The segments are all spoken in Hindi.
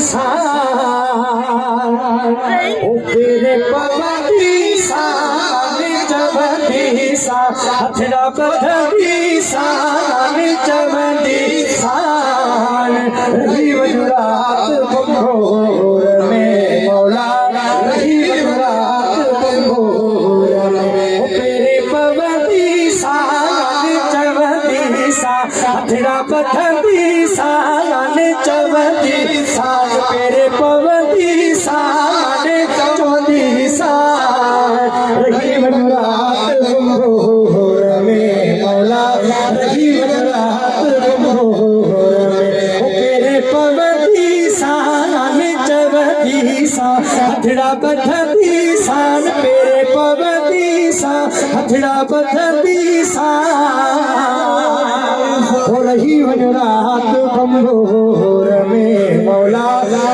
शान ओ तेरे पवती शान चवंदी शान हथड़ा बधंदी शान चवंदी शान रही वजुरात बंगोर में मौला रही वजुरात बंगोर में ओ तेरे पवती शान चवंदी शान हथड़ा बधंदी शान चवंदी शान तेरे पवती शान चवंदी शान रही वजुरात बंगोर में मौला रही वजुरात बंगोर में ओ तेरे पवती शान चवंदी शान हथड़ा बधंदी शान तेरे पवती शान हथड़ा बधंदी शान हो रही वजुरात बंगोर में मौला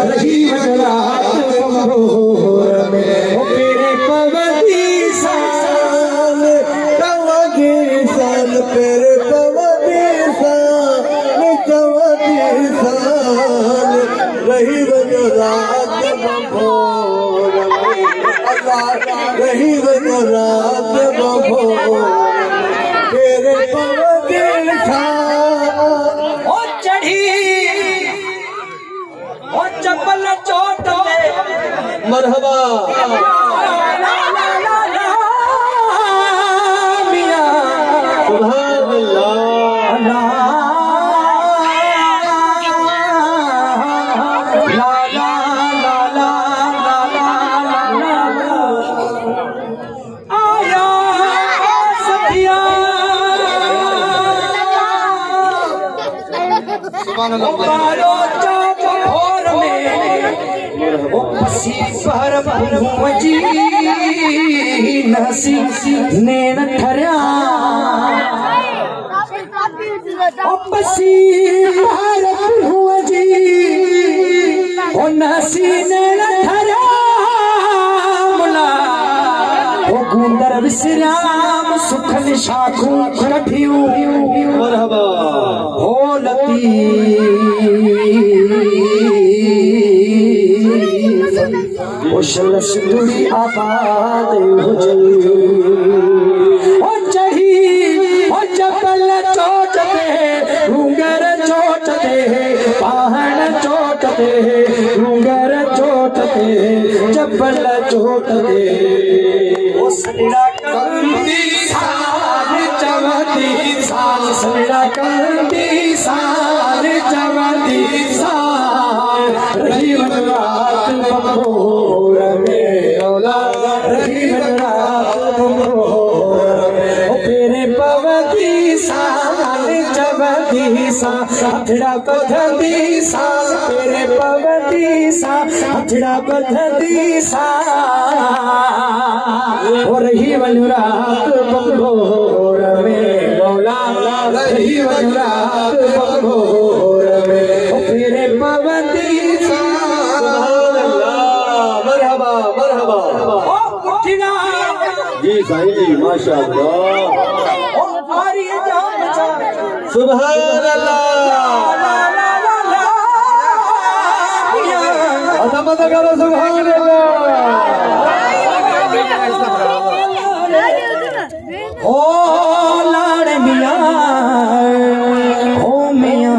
रही वजुरात बंगोर में ओ तेरे पवती शान चवंदी शान तेरे पवती शान चवंदी शान रही वजुरात बंगोर में रही वजुरात बंगोर तेरे पवती शान ओ चढ़ी ओ चप्पल चोट ले मरहबा मिया सुभान अल्लाह ला ला ला ला ला आया सखिया सुभान अल्लाह भोर में ओ पसी पर भूमजी नसी नैन ठरिया ओ पसी पर भूमजी ओ नसी नैन ठरिया मुला ओ गुंदर विसराम सुखन शाखू कठियो मरहबा हो लती ओशलस दुरी आबाद हो जई ओ चढ़ी ओ चपल चोट दे रुंगर चोट दे पहाड़ चोट दे रुंगर चोट दे चपल चोट दे ओ सड़ा कंदी सार चवंदी सार सड़ा कंदी सार चवंदी सार रही वजुरात बंगोर में मौला रही वजुरात बंगोर में ओ तेरे पवती शान चवंदी शान हथड़ा बधंदी शान तेरे पवती शान हथड़ा बधंदी शान हो रही वजुरात बंगोर में मौला रही वजुरात बंगोर में ओ तेरे पवती जी साईं जी माशाअल्लाह ओ आरी जान सुभान अल्लाह अजमत करो सुभान अल्लाह ओ लाड़ मियां ओ मियां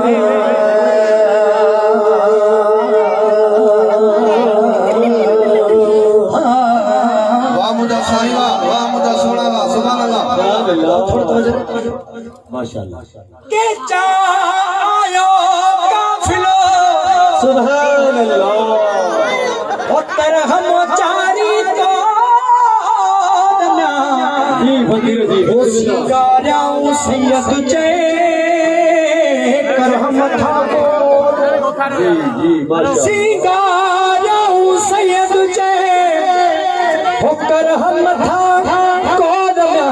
माशाअल्लाह के चायो काफिलो सुभान अल्लाह ओ तरहम चारी तो दम्या जी फकीर जी ओ सिंगाराऊ सैयद चे करहम था को जी जी माशाअल्लाह सिंगाराऊ सैयद चे हो करहम था को दम्या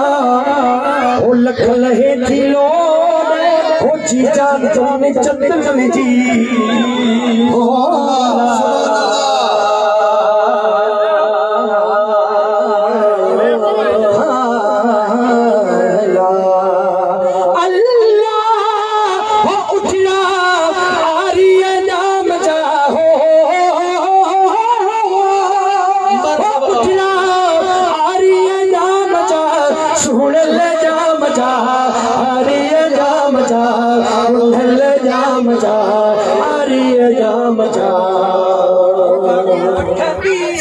ओ लख लहे थी लो ओ चीजा तुमने चंदन जी ओ अल्लाह उठना आर्य नाम जाहो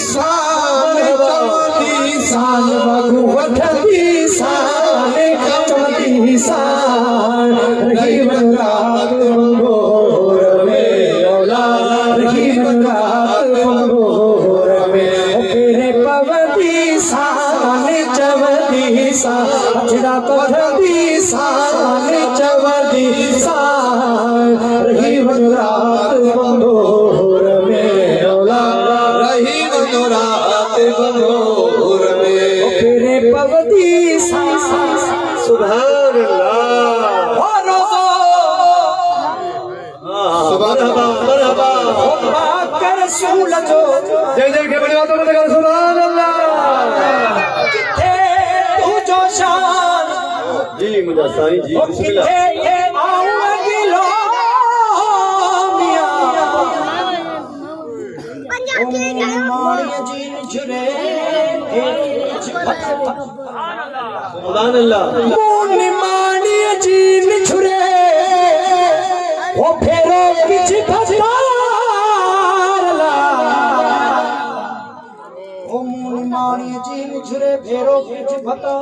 साल चवंदी साल बगु वठंदी साल चवंदी साल रही रात मंगोर में औलाद रही रात मंगोर में तेरे पवंदी साल चवंदी साल अचड़ा पथंदी साल चवंदी साल रही रात मंगोर में औलाद रही रात मंगोर में तेरे पवंदी साल सुभान अल्लाह मरहबा कर रसूल जो जय जय के बड़ी बातों को सुभान अल्लाह किथे तू जो शान जी मुझे साईं जी बिस्मिल्लाह किथे ये आऊंगिलो मियां माड़िया जी झुरे सुभान अल्लाह मुन्नी माड़िया जी झुरे वो फेरो पीछे भजता माणिया जी झुरे फेरो पीछ भता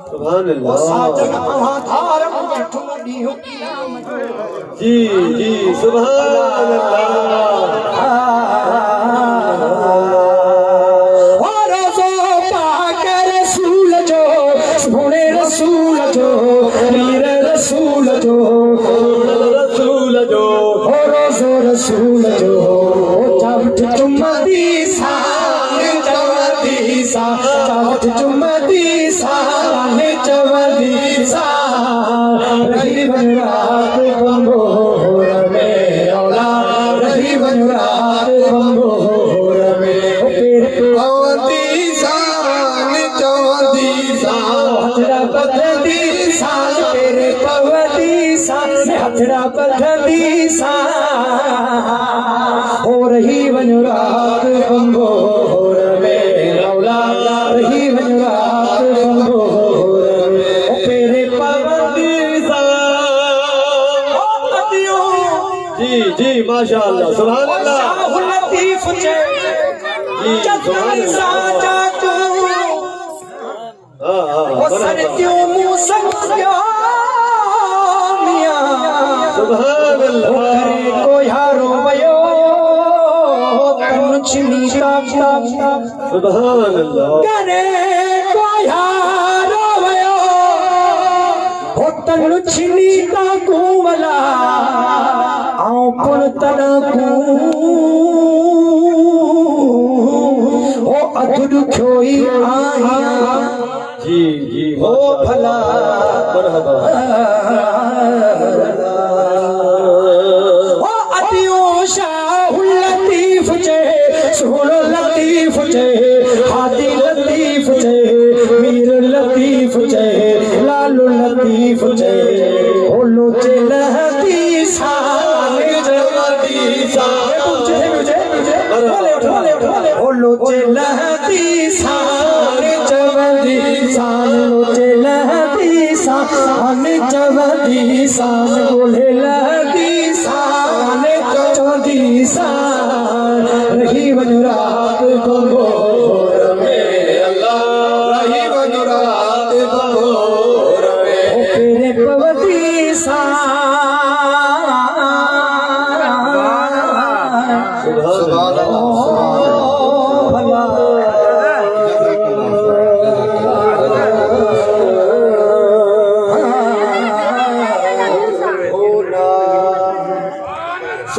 सुभान ओ अल्लाह साजन आधार मुझे ठुमडी हो जी जी सुभान अल्लाह और जो पाकर रसूल जो सुने रसूल जो मीर रसूल जो रसूल जो और जो रसूल जो चावट चुम्मदी चावट चुम्मदी साने चवदी सा रही बनरात बंगोर में औलाद रही बनरात बंगोर में फिर पवती सान चवदी सा हथड़ा बददी साल तेरे पवती सान हथड़ा बददी सा हो रही बनरात बंगोर में औलाद रही बनरात बंगोर में तेरे पवती सा जी जी माशाअल्लाह सुभान अल्लाह लतीफ चे सुभान साजा तू मरहबा क्यों मुंह संग मियां सुभान अल्लाह करे को यारो भयो तन छिनी सुभान अल्लाह करे को यारो भयो हो तन छिनी ता कुमला आऊं पुन तना ओ अधुर खोई आया जी जी ओ भला मरहबा ओ अतियो शाहुल लतीफ चे सुनो लतीफ चे हादी लतीफ चे मीर लतीफ चे लालू लतीफ चे ओ लोचे लहती साल जवदी साल ओ लोचे लहती साल जवदी साल लोचे लहती साल जवदी साल बोले लहती साल चौदी साल रही बनरात बंगोर में अल्लाह रही बनरात बंगोर में तेरे पवती साल सुभान अल्लाह